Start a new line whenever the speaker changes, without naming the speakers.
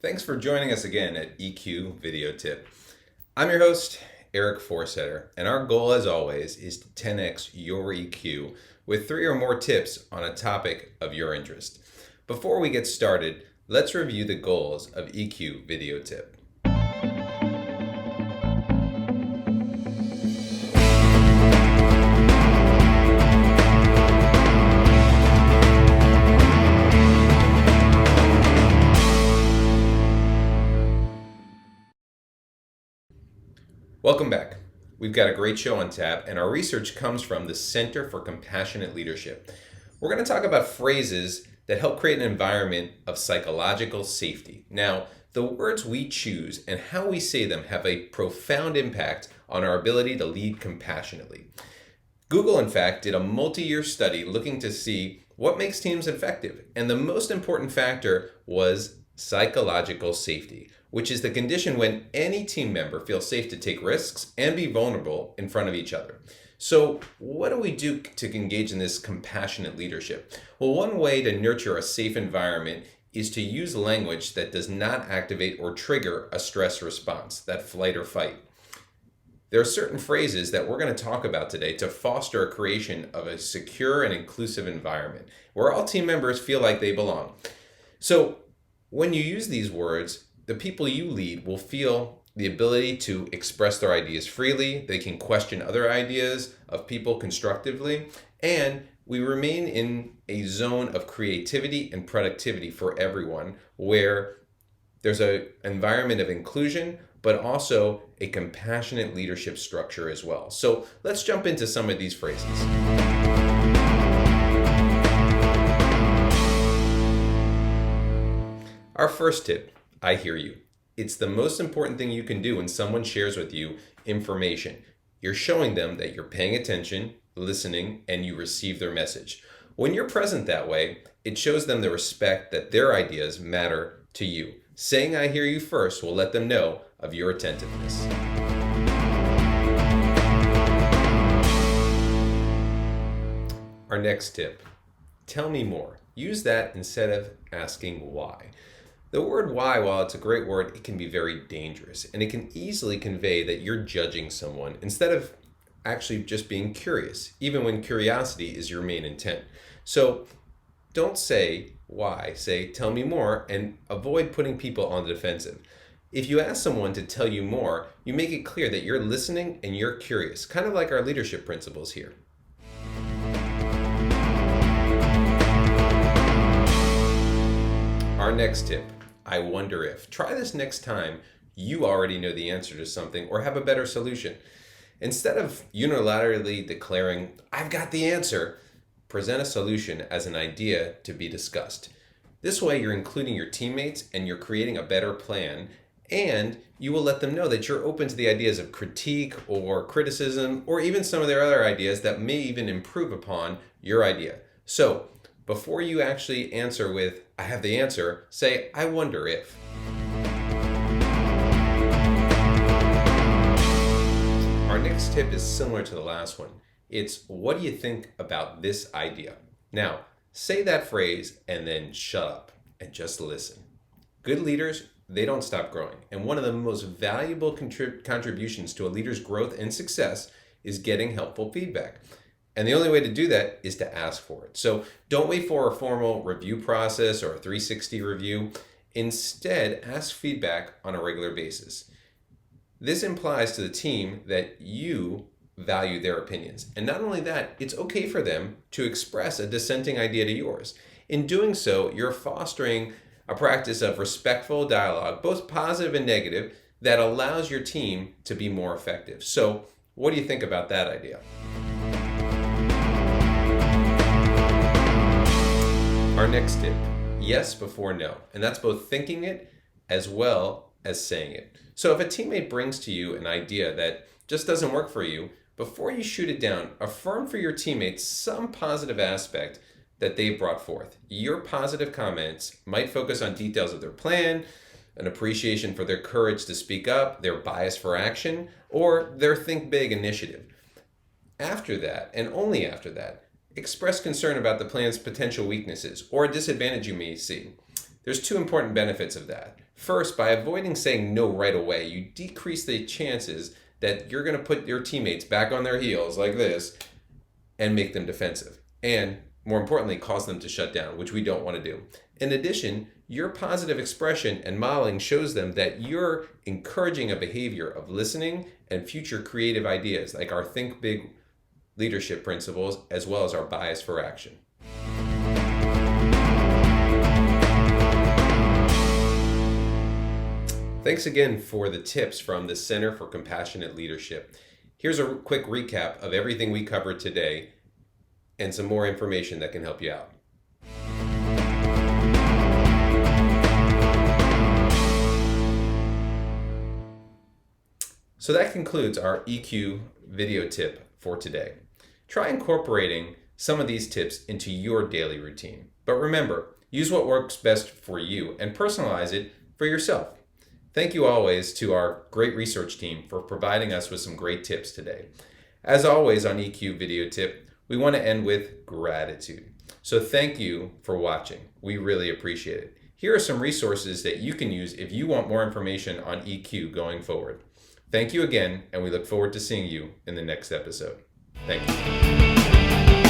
Thanks for joining us again at EQ Video Tip. I'm your host, Eric Forsetter, and our goal, as always, is to 10x your EQ with 3 or more tips on a topic of your interest. Before we get started, let's review the goals of EQ Video Tip. Welcome back. We've got a great show on tap, and our research comes from the Center for Compassionate Leadership. We're going to talk about phrases that help create an environment of psychological safety. Now, the words we choose and how we say them have a profound impact on our ability to lead compassionately. Google, in fact, did a multi-year study looking to see what makes teams effective, and the most important factor was psychological safety, which is the condition when any team member feels safe to take risks and be vulnerable in front of each other. So what do we do to engage in this compassionate leadership? Well, one way to nurture a safe environment is to use language that does not activate or trigger a stress response, that flight or fight. There are certain phrases that we're going to talk about today to foster a creation of a secure and inclusive environment where all team members feel like they belong. So when you use these words, the people you lead will feel the ability to express their ideas freely. They can question other ideas of people constructively, and we remain in a zone of creativity and productivity for everyone where there's an environment of inclusion, but also a compassionate leadership structure as well. So let's jump into some of these phrases. Our first tip, I hear you. It's the most important thing you can do when someone shares with you information. You're showing them that you're paying attention, listening, and you receive their message. When you're present that way, it shows them the respect that their ideas matter to you. Saying I hear you first will let them know of your attentiveness. Our next tip, tell me more. Use that instead of asking why. The word why, while it's a great word, it can be very dangerous, and it can easily convey that you're judging someone instead of actually just being curious, even when curiosity is your main intent. So don't say why, say tell me more, and avoid putting people on the defensive. If you ask someone to tell you more, you make it clear that you're listening and you're curious, kind of like our leadership principles here. Our next tip, I wonder if. Try this next time you already know the answer to something or have a better solution. Instead of unilaterally declaring, I've got the answer, present a solution as an idea to be discussed. This way you're including your teammates and you're creating a better plan, and you will let them know that you're open to the ideas of critique or criticism or even some of their other ideas that may even improve upon your idea. So before you actually answer with, I have the answer, say, I wonder if. Our next tip is similar to the last one. It's, what do you think about this idea? Now, say that phrase and then shut up and just listen. Good leaders, they don't stop growing. And one of the most valuable contributions to a leader's growth and success is getting helpful feedback. And the only way to do that is to ask for it. So don't wait for a formal review process or a 360 review. Instead, ask feedback on a regular basis. This implies to the team that you value their opinions. And not only that, it's okay for them to express a dissenting idea to yours. In doing so, you're fostering a practice of respectful dialogue, both positive and negative, that allows your team to be more effective. So what do you think about that idea? Our next tip, yes before no. And that's both thinking it as well as saying it. So if a teammate brings to you an idea that just doesn't work for you, before you shoot it down, affirm for your teammates some positive aspect that they've brought forth. Your positive comments might focus on details of their plan, an appreciation for their courage to speak up, their bias for action, or their think big initiative. After that, and only after that, express concern about the plan's potential weaknesses or a disadvantage you may see. There's two important benefits of that. First, by avoiding saying no right away, you decrease the chances that you're going to put your teammates back on their heels like this and make them defensive. And more importantly, cause them to shut down, which we don't want to do. In addition, your positive expression and modeling shows them that you're encouraging a behavior of listening and future creative ideas, like our Think Big leadership principles, as well as our bias for action. Thanks again for the tips from the Center for Compassionate Leadership. Here's a quick recap of everything we covered today and some more information that can help you out. So that concludes our EQ video tip for today. Try incorporating some of these tips into your daily routine. But remember, use what works best for you and personalize it for yourself. Thank you always to our great research team for providing us with some great tips today. As always on EQ Video Tip, we want to end with gratitude. So thank you for watching. We really appreciate it. Here are some resources that you can use if you want more information on EQ going forward. Thank you again, and we look forward to seeing you in the next episode. Thank you.